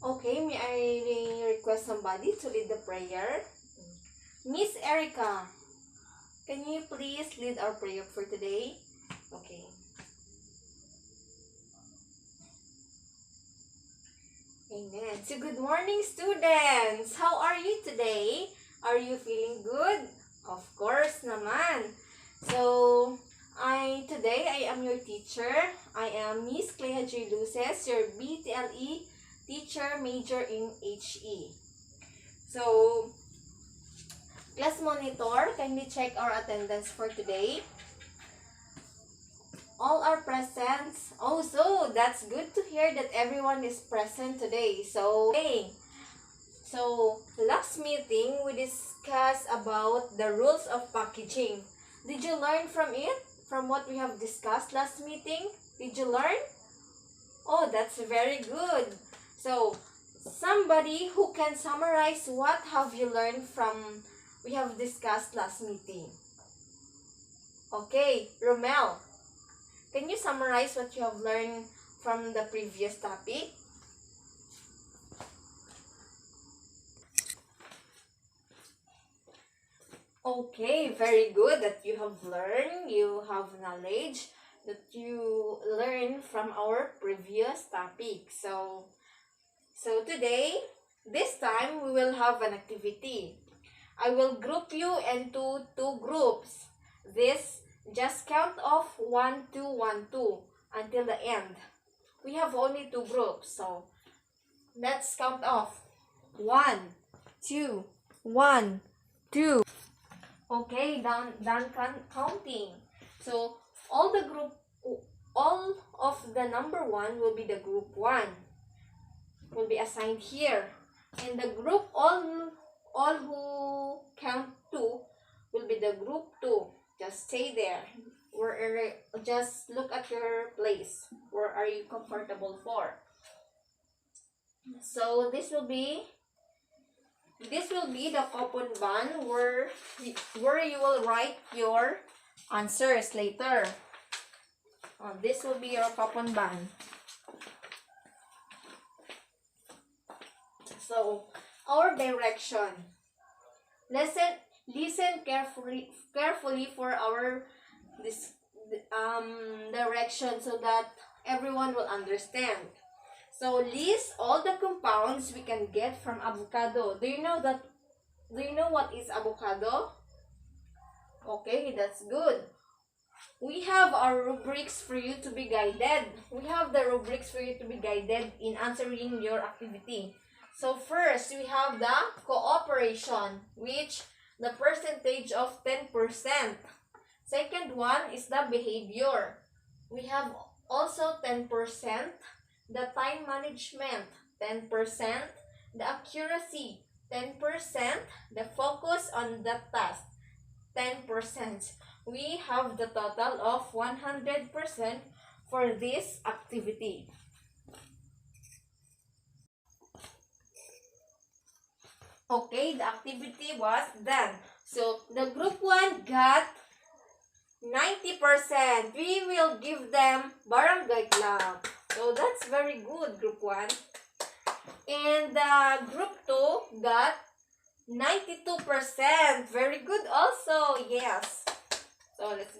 Okay, may I request somebody to lead the prayer? Miss Erica, can you please lead our prayer for today? Okay. Amen. So good morning, students! How are you today? Are you feeling good? Of course naman. So, today I am your teacher. I am Miss Klea Luces, your BTLE teacher major in HE. So, class monitor, kindly check our attendance for today. All are present. Oh, so that's good to hear that everyone is present today. So, last meeting we discussed about the rules of packaging. Did you learn from it? From what we have discussed last meeting? Did you learn? Oh, that's very good. So, somebody who can summarize what have you learned from we have discussed last meeting? Okay, Romel. Can you summarize what you have learned from the previous topic? Okay, very good that you have learned, you have knowledge that you learned from our previous topic. So today, this time we will have an activity. I will group you into two groups. Just count off 1, 2, 1, 2 until the end. We have only two groups, so let's count off. 1, 2, 1, 2. Okay, done counting. So all of the number 1 will be the group 1. Will be assigned here. And the group all who count 2 will be the group 2. Just stay there. Just look at your place. Where are you comfortable for? So this will be the coupon band where you will write your answers later. This will be your coupon band. So our direction. Listen carefully for our direction so that everyone will understand. So list all the compounds we can get from avocado. Do you know what is avocado? Okay, that's good. We have our rubrics for you to be guided. We have the rubrics for you to be guided in answering your activity. So first, we have the cooperation, which the percentage of 10%. Second one is the behavior. We have also 10%. The time management, 10%, the accuracy, 10%, the focus on the task, 10%. We have the total of 100% for this activity. Okay, the activity was done. So, the group 1 got 90%. We will give them barangay clap. So that's very good, group 1. And group 2 got 92%. Very good also. Yes. So let's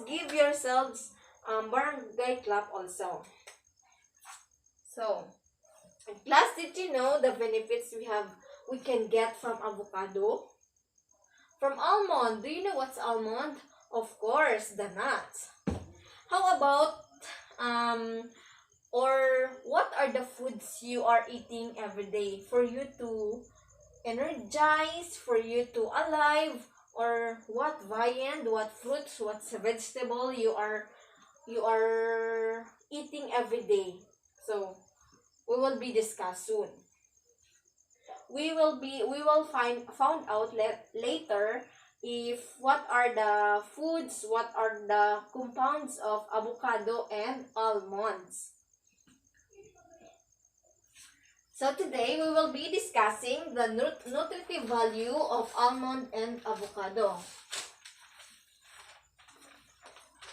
give yourselves barangay clap also. So, class, did you know the benefits we can get from avocado? From almond. Do you know what's almond? Of course, the nuts. How about or what are the foods you are eating every day for you to energize, for you to alive, or what viand, what fruits, what vegetable you are eating every day? So we will be discussed soon. We will found out later if what are the foods, what are the compounds of avocado and almonds. So today we will be discussing the nutritive value of almond and avocado.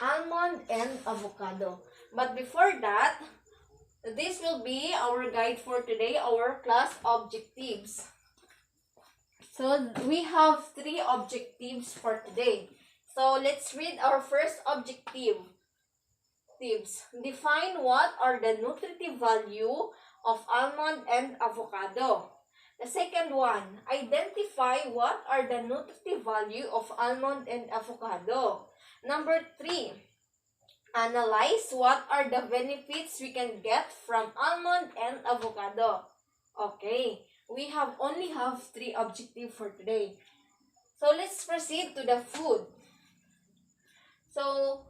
Almond and avocado. But before that, This will be our guide for today, our class objectives. So we have 3 objectives for today. So let's read our first objective. Define what are the nutritive value of almond and avocado. The second one, identify what are the nutritive value of almond and avocado. Number 3, analyze what are the benefits we can get from almond and avocado. Okay, we only have 3 objectives for today. So let's proceed to the food. So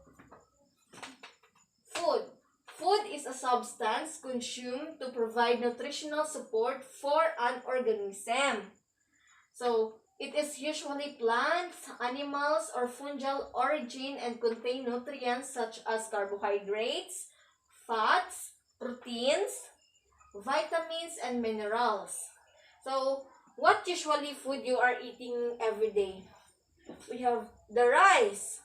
Food is a substance consumed to provide nutritional support for an organism. So, it is usually plants, animals, or fungal origin and contain nutrients such as carbohydrates, fats, proteins, vitamins, and minerals. So, what usually food you are eating every day? We have the rice,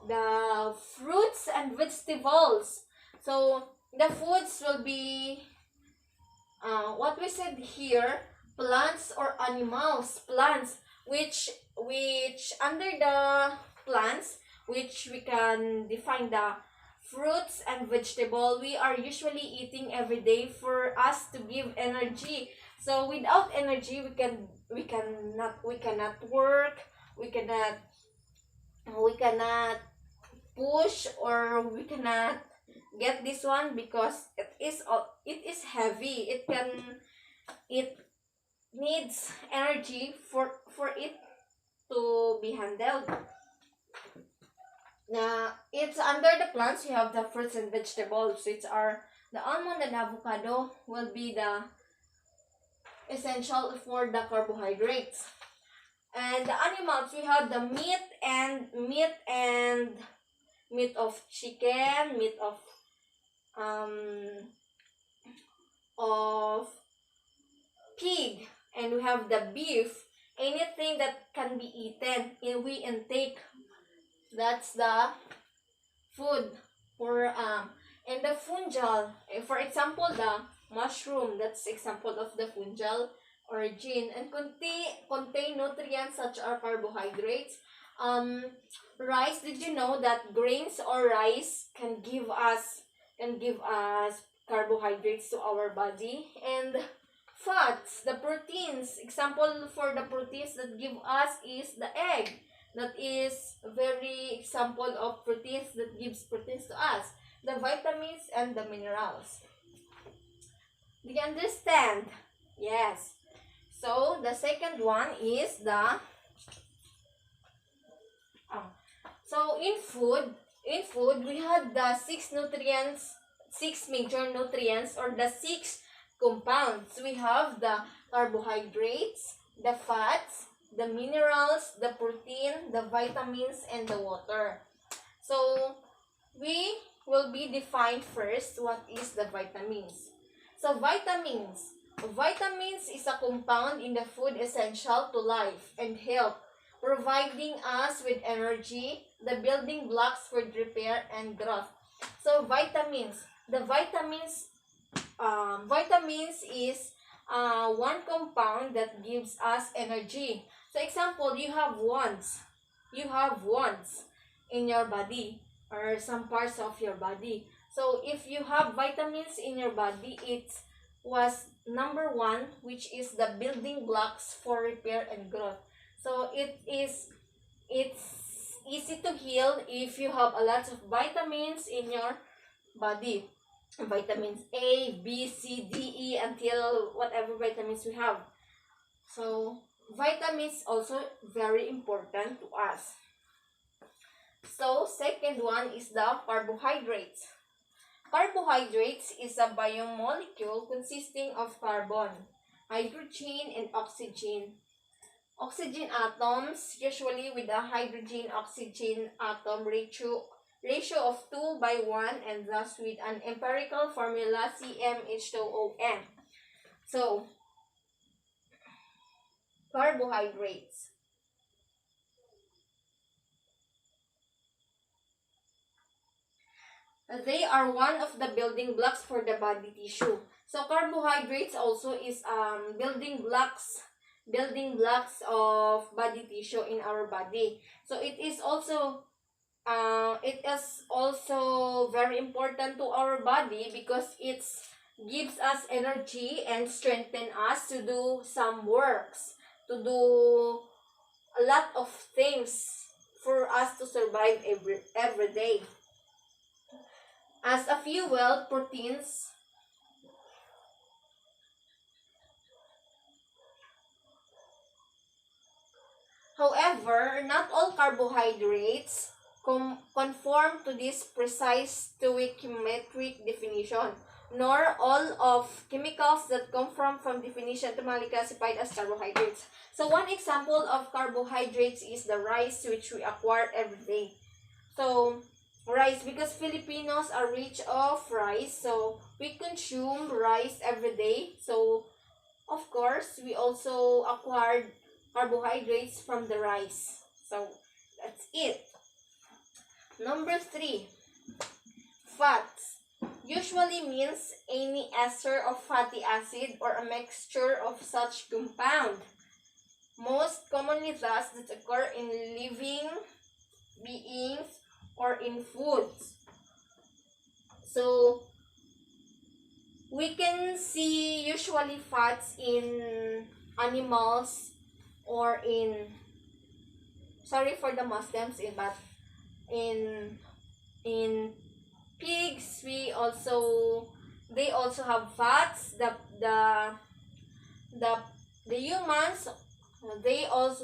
the fruits and vegetables. So the foods will be what we said here, plants or animals. Plants, which under the plants, which we can define the fruits and vegetable we are usually eating every day for us to give energy. So without energy, we cannot work, we cannot push, or we cannot get this one because it is heavy. It needs energy for it to be handled. Now, it's under the plants you have the fruits and vegetables, which are the almond and avocado will be the essential for the carbohydrates. And the animals, we have the meat of chicken, meat of pig, and we have the beef. Anything that can be eaten, we intake. That's the food for and the fungal. For example, the mushroom. That's example of the fungal origin and contain nutrients such as carbohydrates. Rice. Did you know that grains or rice can give us carbohydrates to our body? And fats, the proteins. Example for the proteins that give us is the egg. That is very example of proteins that gives proteins to us. The vitamins and the minerals. Do you understand? Yes. So the second one is the so in food we had the 6 major nutrients, or the 6 compounds. We have the carbohydrates, the fats, the minerals, the protein, the vitamins, and the water. So we will be defined first what is the vitamins. So vitamins is a compound in the food essential to life and health, providing us with energy, the building blocks for repair and growth. So vitamins is one compound that gives us energy. So example, you have wands in your body, or some parts of your body. So if you have vitamins in your body, it was number 1, which is the building blocks for repair and growth. So it's easy to heal if you have a lot of vitamins in your body. Vitamins A, B, C, D, E, until whatever vitamins we have. So vitamins also very important to us. So second one is the carbohydrates. Carbohydrates is a biomolecule consisting of carbon, hydrogen, and oxygen. Oxygen atoms, usually with a hydrogen-oxygen atom ratio of 2:1, and thus with an empirical formula CmH2ON. So, carbohydrates. They are one of the building blocks for the body tissue. So carbohydrates also is building blocks of body tissue in our body. So it is also very important to our body because it gives us energy and strengthen us to do some works, to do a lot of things for us to survive every day. As a fuel, proteins. However, not all carbohydrates conform to this precise stoichiometric definition, nor all of chemicals that come from definition to be classified as carbohydrates. So one example of carbohydrates is the rice, which we acquire every day. So rice, because Filipinos are rich of rice, so we consume rice every day. So of course, we also acquired carbohydrates from the rice. So that's it. Number 3, fats. Usually means any ester of fatty acid or a mixture of such compound. Most commonly thus that occur in living beings or in foods. So we can see usually fats in animals or sorry for the Muslims, but in pigs they also have fats. The humans,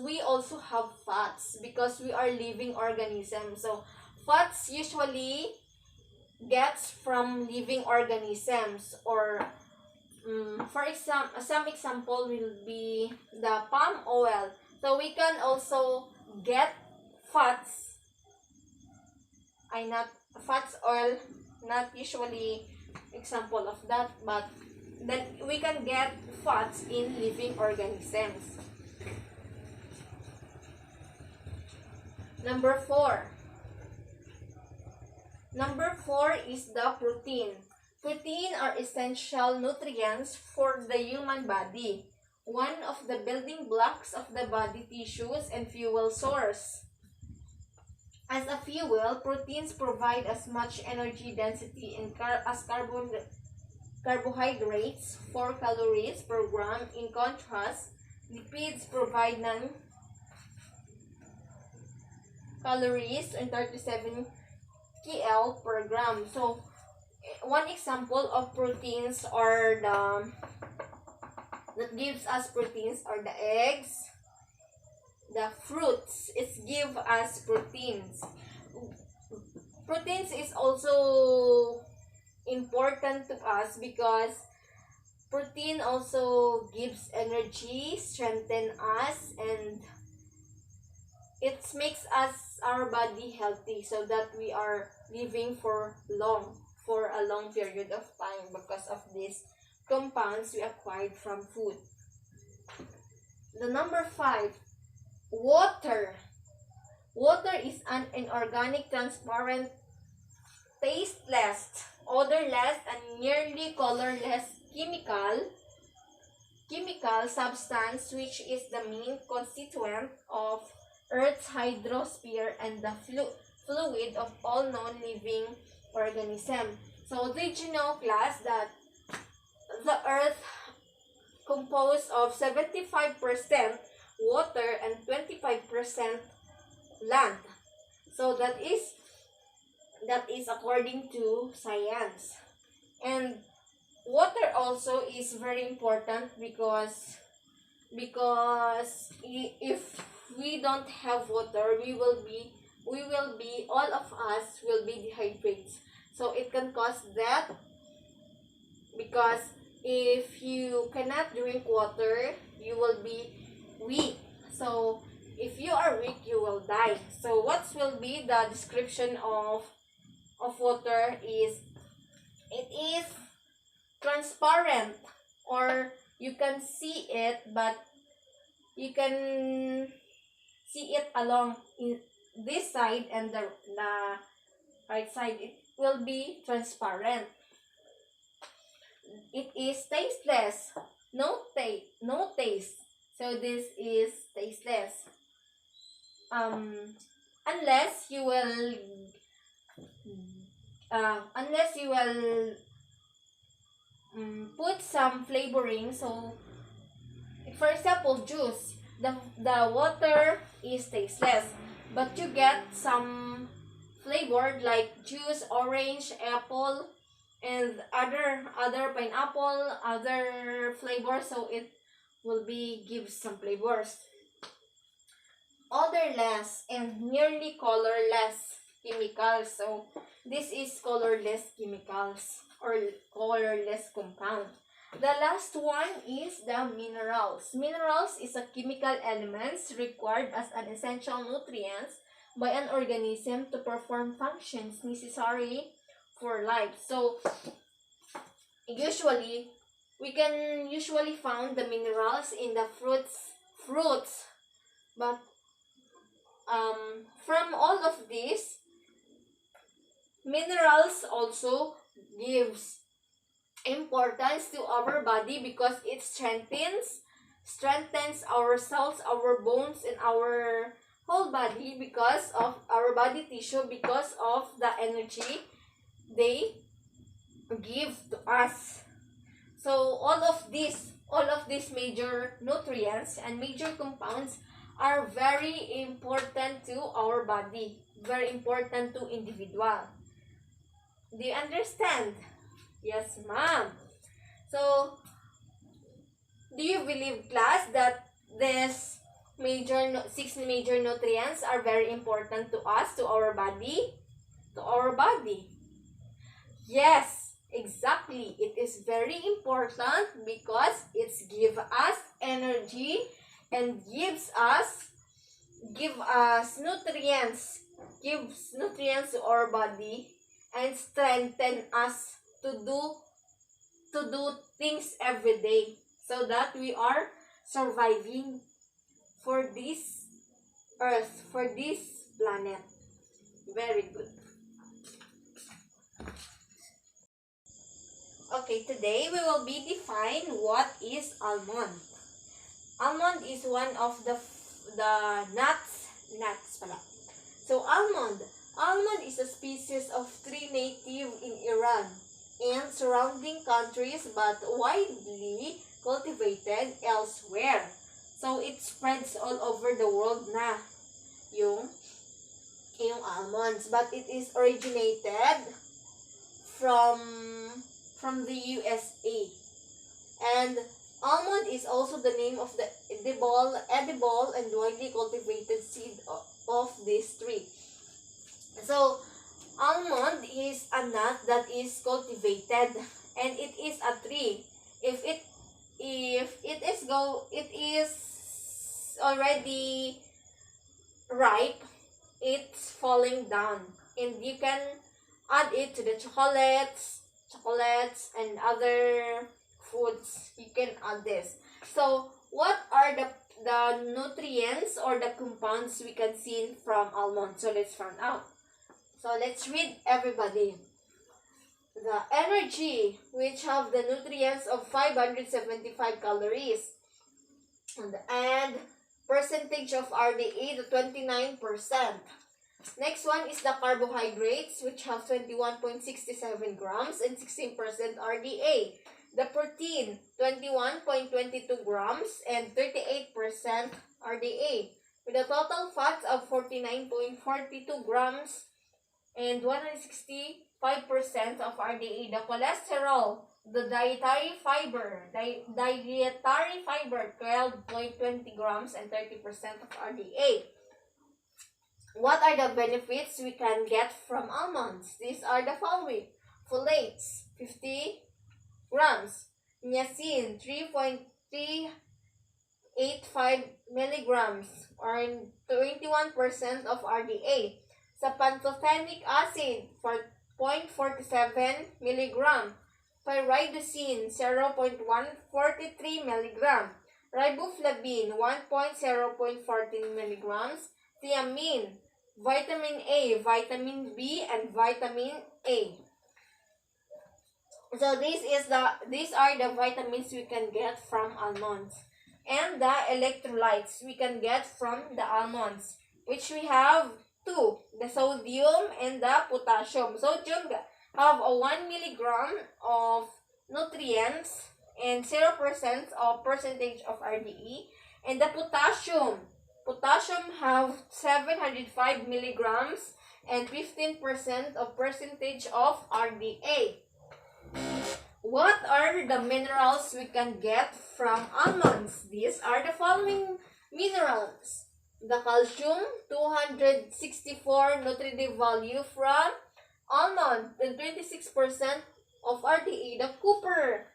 we also have fats because we are living organisms. So fats usually gets from living organisms, or for example, some example will be the palm oil. So we can also get fats. Not fats oil, not usually example of that, but then we can get fats in living organisms. Number 4. Number 4 is the protein. Protein are essential nutrients for the human body, one of the building blocks of the body tissues and fuel source. As a fuel, proteins provide as much energy density as carbohydrates, 4 calories per gram. In contrast, lipids provide 9 calories and 37 kcal per gram. So one example of proteins are that gives us proteins are the eggs, the fruits. It gives us proteins. Proteins is also important to us because protein also gives energy, strengthen us, and it makes our body healthy so that we are living for a long period of time because of these compounds we acquired from food. The number 5, water. Water is an inorganic, transparent, tasteless, odorless, and nearly colorless chemical substance which is the main constituent of Earth's hydrosphere and the fluid of all non-living organisms. So did you know, class, that the Earth composed of 75% water and 25% land? So that is according to science. And water also is very important because if we don't have water, we will be all of us will be dehydrated. So it can cause death because if you cannot drink water, you will be weak. So if you are weak, you will die. So what will be the description of water is it is transparent, or you can see it, but you can see it along in this side and the right side, it will be transparent. It is tasteless. No taste. So this is tasteless. Unless you will put some flavoring. So for example, juice, the water is tasteless, but you get some flavored like juice, orange, apple, and other pineapple, other flavors, so it will be give some flavors. Odorless and nearly colorless chemicals. So this is colorless chemicals or colorless compound. The last one is the minerals. Minerals is a chemical elements required as an essential nutrients by an organism to perform functions necessary for life. So usually we can usually found the minerals in the fruits, but from all of these, minerals also gives importance to our body because it strengthens our cells, our bones, and our whole body because of our body tissue, because of the energy they give to us. So all of these major nutrients and major compounds are very important to our body, very important to individual. Do you understand? Yes, ma'am. So, do you believe, class, that this six major nutrients are very important to us, to our body? To our body. Yes, exactly. It is very important because it gives us energy and gives us nutrients, gives nutrients to our body and strengthen us to do things every day so that we are surviving for this earth, for this planet. Very good. Okay, today we will be define what is almond. Almond is one of the nuts pala. So almond is a species of tree native in Iran and surrounding countries but widely cultivated elsewhere. So it spreads all over the world na yung almonds, but it is originated from the USA. And almond is also the name of the edible and widely cultivated seed of this tree. So, almond is a nut that is cultivated and it is a tree. If it is already ripe, it's falling down, and you can add it to the chocolates and other foods. You can add this. So what are the nutrients or the compounds we can see from almond? So let's find out. So let's read, everybody. The energy, which have the nutrients of 575 calories, and percentage of RDA to 29%. Next one is the carbohydrates, which have 21.67 grams and 16% RDA. The protein, 21.22 grams and 38% RDA. With a total fats of 49.42 grams and 165% of RDA. The cholesterol, the dietary fiber, 12.20 grams and 30% of RDA. What are the benefits we can get from almonds? These are the following. Folates, 50 grams. Niacin, 3.385 milligrams or 21% of RDA. Sa pantothenic acid, 0.47 milligram. Pyridosine, 0.143 milligram. Riboflavin, 1.014 milligrams. Thiamine, vitamin A, vitamin B, and vitamin A. So these are the vitamins we can get from almonds. And the electrolytes we can get from the almonds, which we have two, the sodium and the potassium. Sodium have a 1 milligram of nutrients and 0% of percentage of RDE. And the potassium have 705 milligrams and 15% of percentage of RDA. What are the minerals we can get from almonds? These are the following minerals. The calcium, 264 nutritive value from almond, and 26% of RDA. The copper,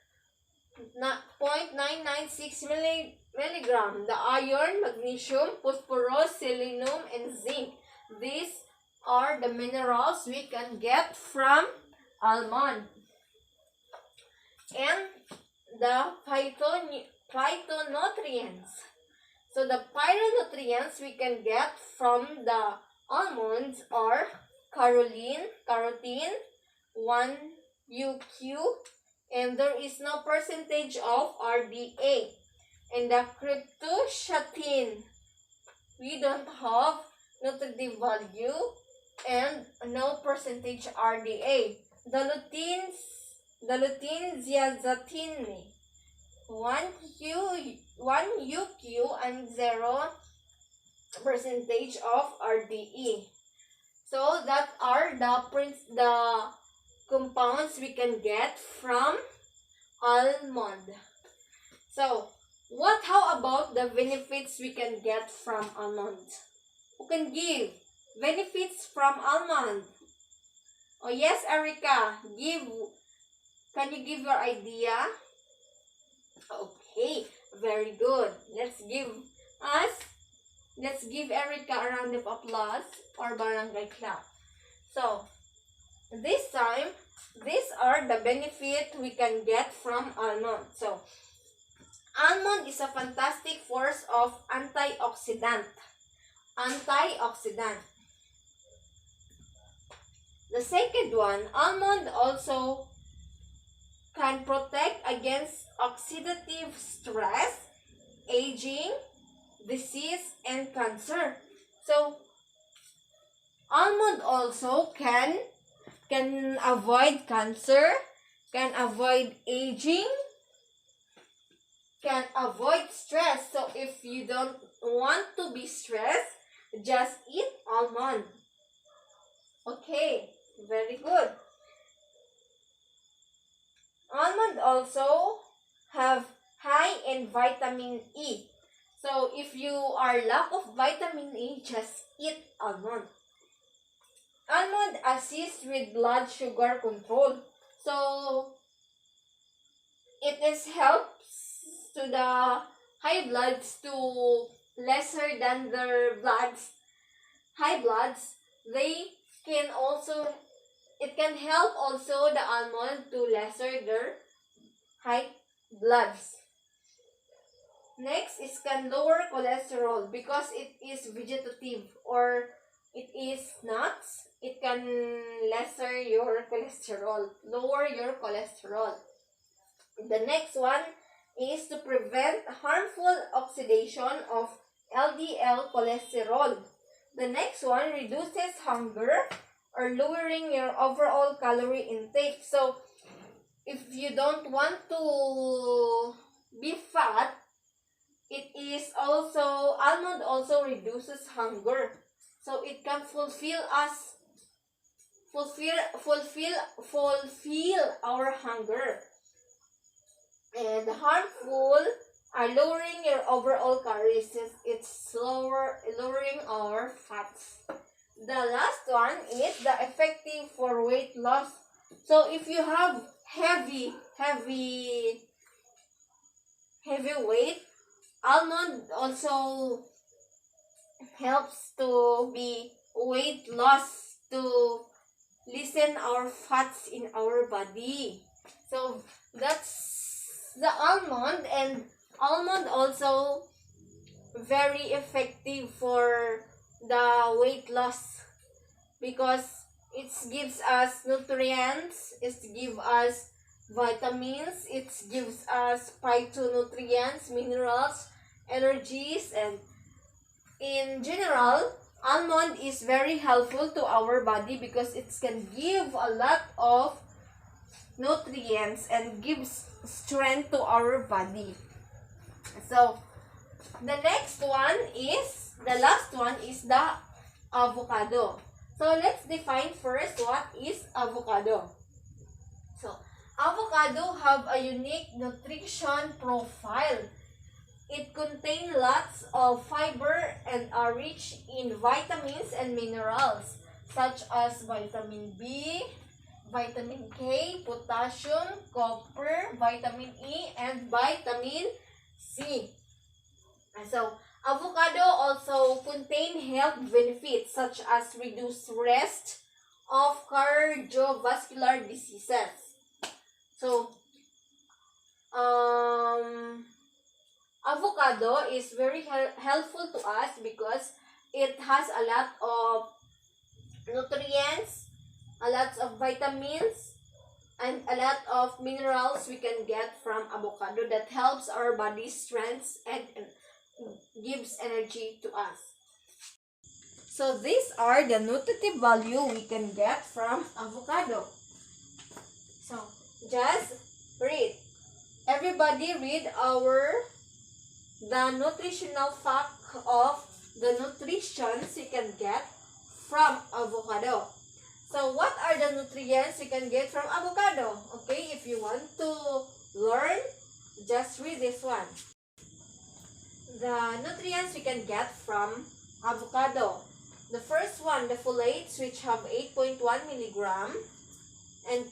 0.996 milligram. The iron, magnesium, phosphorus, selenium, and zinc. These are the minerals we can get from almond. And the phytonutrients. So the phytonutrients we can get from the almonds are carotene, 1UQ, and there is no percentage of RDA. And the cryptoshatin, we don't have nutritive value and no percentage RDA. The lutein zeaxanthin, 1UQ and 0% of RDE. So that are the compounds we can get from almond. So how about the benefits we can get from almond? Who can give benefits from almond? Oh yes, Erica, can you give your idea? Okay, very good. Let's give Erica a round of applause or barangay clap. So, this time, these are the benefits we can get from almond. So, almond is a fantastic force of antioxidant. The second one, almond also can protect against oxidative stress, aging, disease, and cancer. So, almond also can avoid cancer, can avoid aging, can avoid stress. So, if you don't want to be stressed, just eat almond. Okay, very good. Almond also have high in vitamin E. So, if you are lack of vitamin E, just eat almond. Almond assists with blood sugar control. So, it helps to the high bloods to lesser than their high bloods. It can help also the almond to lesser their high bloods. Next is can lower cholesterol because it is vegetative or it is nuts. It can lesser your cholesterol, lower your cholesterol. The next one is to prevent harmful oxidation of LDL cholesterol. The next one reduces hunger or lowering your overall calorie intake. So, if you don't want to be fat, almond also reduces hunger. So, it can fulfill our hunger. And harmful are lowering your overall calories. It's lowering our fats. The last one is the effective for weight loss. So if you have heavy weight, almond also helps to be weight loss, to lessen our fats in our body. So that's the almond, and almond also very effective for the weight loss, because it gives us nutrients, it gives us vitamins, it gives us phytonutrients, minerals, energies, and in general, almond is very helpful to our body because it can give a lot of nutrients and gives strength to our body. So, the last one is the avocado. So, let's define first what is avocado. So, avocado have a unique nutrition profile. It contains lots of fiber and are rich in vitamins and minerals such as vitamin B, vitamin K, potassium, copper, vitamin E, and vitamin C. So, avocado also contain health benefits such as reduced risk of cardiovascular diseases. So, avocado is very helpful to us because it has a lot of nutrients, a lot of vitamins, and a lot of minerals we can get from avocado that helps our body strength and gives energy to us. So these are the nutritive value we can get from avocado. So just read. Everybody read the nutritional fact of the nutritions you can get from avocado. So what are the nutrients you can get from avocado? Okay, if you want to learn, just read this one. The nutrients you can get from avocado. The first one, the folates, which have 8.1 milligram, and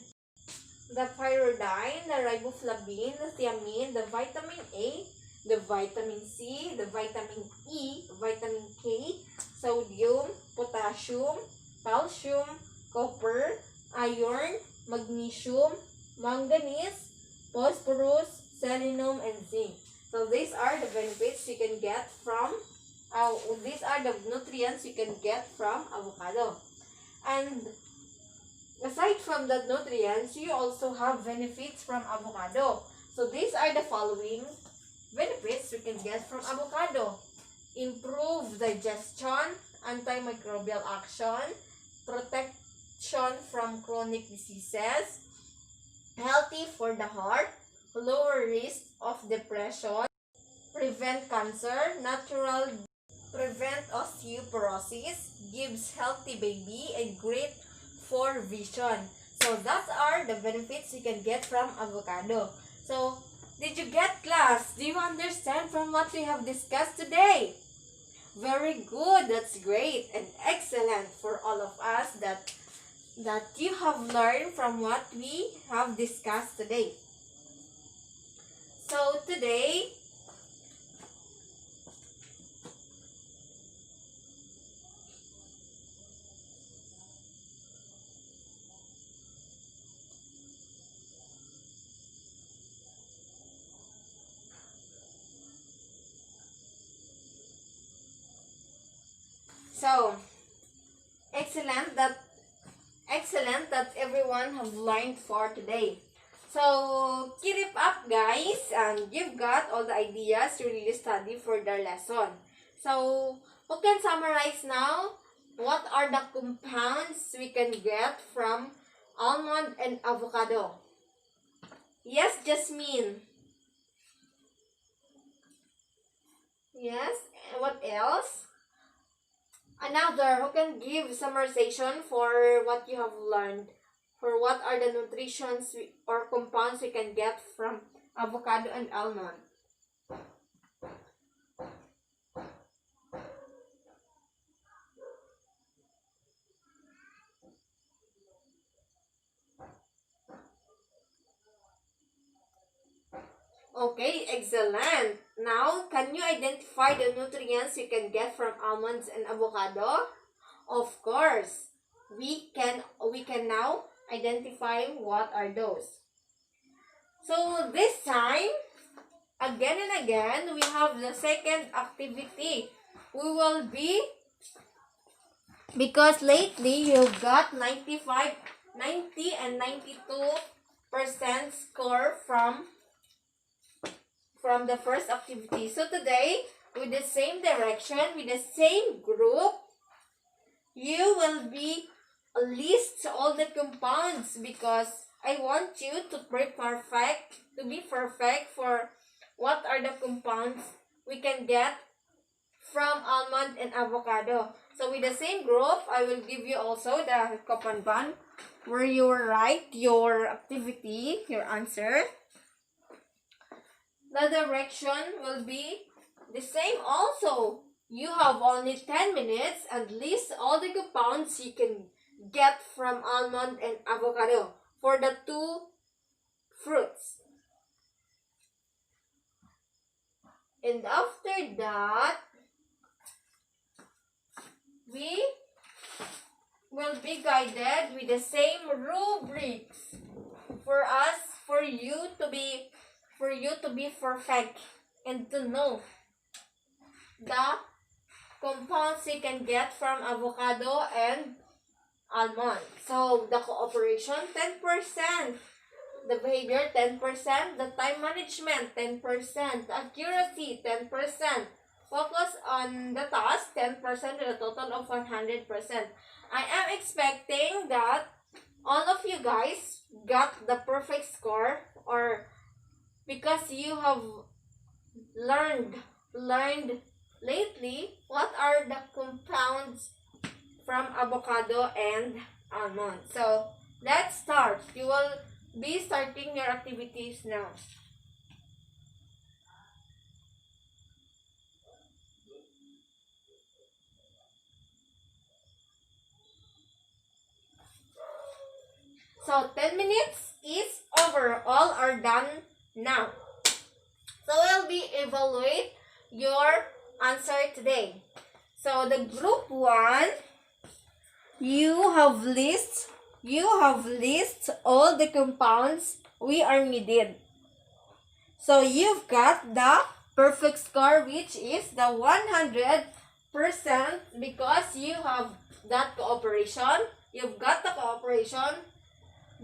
the pyridine, the riboflavin, the thiamine, the vitamin A, the vitamin C, the vitamin E, vitamin K, sodium, potassium, calcium, copper, iron, magnesium, manganese, phosphorus, selenium, and zinc. So these are the benefits you can get from, these are the nutrients you can get from avocado. And aside from the nutrients, you also have benefits from avocado. So these are the following benefits we can get from avocado. Improve digestion, antimicrobial action, protection from chronic diseases, healthy for the heart, lower risk of depression, prevent cancer, natural, prevent osteoporosis, gives healthy baby, and great for vision. So that are the benefits you can get from avocado. So did you get, class? Do you understand from what we have discussed today? Very good. That's great and excellent for all of us that you have learned from what we have discussed today. So today, so excellent that everyone have learned for today. So keep it up, guys, and you've got all the ideas to really study for the lesson. So who can summarize now? What are the compounds we can get from almond and avocado? Yes, Jasmine. Yes, and what else? Another, who can give summarization for what you have learned? For what are the nutritions or compounds we can get from avocado and almond? Okay, excellent. Now, can you identify the nutrients you can get from almonds and avocado? Of course. We can now identify what are those. So, this time, again and again, we have the second activity. We will be Because lately you've got 95, 90 and 92% score from the first activity. So today, with the same direction, with the same group, you will be list all the compounds because I want you to be perfect for what are the compounds we can get from almond and avocado. So with the same group, I will give you also the Kopanban where you will write your activity, your answer. The direction will be the same also. You have only 10 minutes and list all the compounds you can get from almond and avocado for the two fruits. And after that, we will be guided with the same rubrics for you to be perfect and to know the compounds you can get from avocado and almond. So the cooperation 10%, the behavior 10%, the time management 10%, accuracy 10%, focus on the task 10% with a total of 100%. I am expecting that all of you guys got the perfect score, or because you have learned lately what are the compounds from avocado and almond. So let's start. You will be starting your activities now. So 10 minutes is over. All are done now. So we'll be evaluate your answer today. So the group 1, you have list all the compounds we are needed. So you've got the perfect score, which is the 100%, because you have that cooperation. You've got the cooperation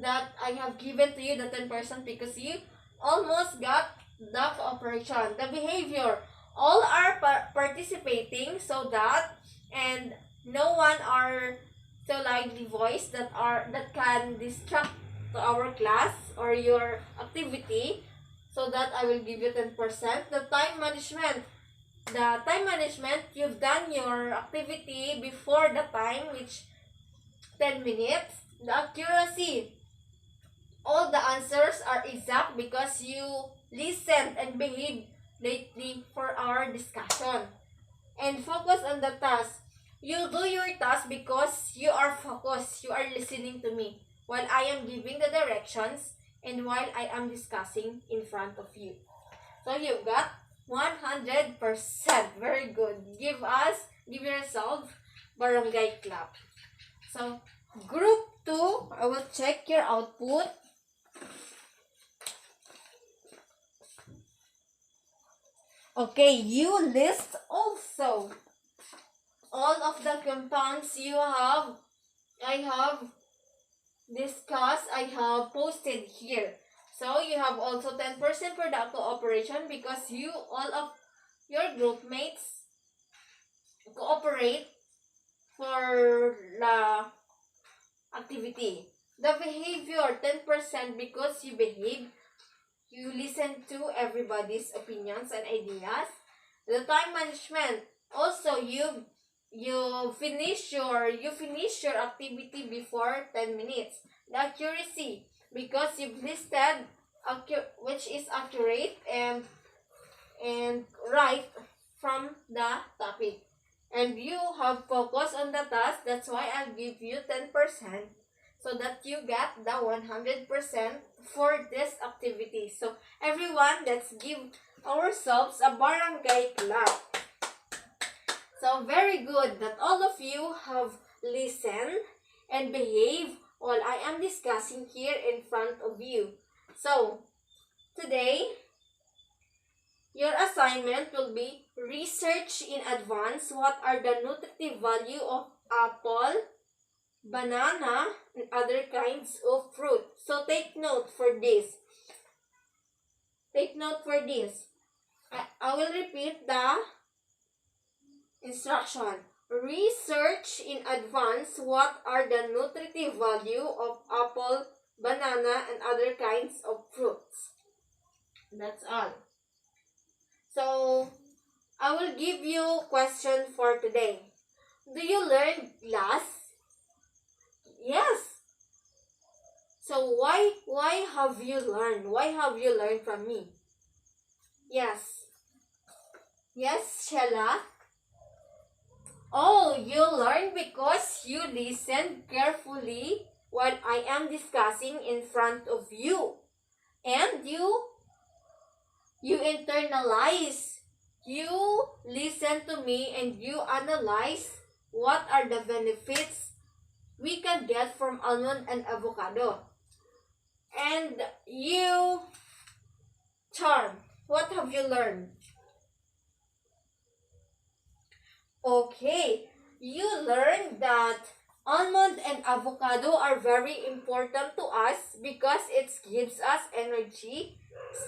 that I have given to you, the 10%, because you almost got the cooperation. The behavior, all are participating so that, and no one are so lively voice that can distract to our class or your activity, so that I will give you 10%. The time management, you've done your activity before the time, which 10 minutes. The accuracy, all the answers are exact because you listened and behaved lately for our discussion. And focus on the task. You do your task because you are focused. You are listening to me while I am giving the directions and while I am discussing in front of you. So you got 100%. Very good. Give yourself barangay clap. So group 2, I will check your output. Okay, you list also all of the compounds I have discussed, I have posted here. So you have also 10% for the cooperation because all of your group mates cooperate for the activity. The behavior 10% because you behave. You listen to everybody's opinions and ideas. The time management, also you finish your activity before 10 minutes. The accuracy, because you've listed which is accurate and right from the topic. And you have focus on the task, that's why I'll give you 10%, so that you get the 100% for this activity. So everyone, let's give ourselves a barangay clap. So very good that all of you have listened and behaved while I am discussing here in front of you. So today, your assignment will be research in advance what are the nutritive value of apple, banana, and other kinds of fruit. So take note for this. Take note for this. I will repeat the instruction. Research in advance what are the nutritive value of apple, banana, and other kinds of fruits. That's all. So, I will give you question for today. Do you learn glass? Yes. So why have you learned? Why have you learned from me? Yes. Yes, Shella. Oh, you learn because you listen carefully what I am discussing in front of you. And you internalize. You listen to me and you analyze what are the benefits we can get from almond and avocado. And you, Charm, what have you learned? Okay, you learned that almond and avocado are very important to us because it gives us energy,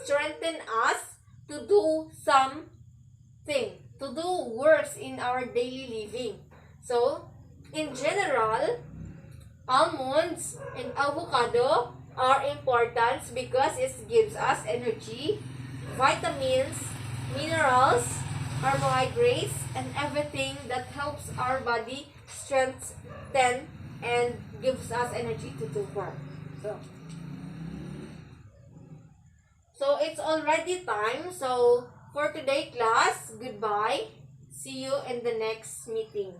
strengthen us to do something, to do works in our daily living. So, in general, almonds and avocado are important because it gives us energy, vitamins, minerals, carbohydrates, and everything that helps our body strengthen and gives us energy to do work. So it's already time. So for today class, goodbye. See you in the next meeting.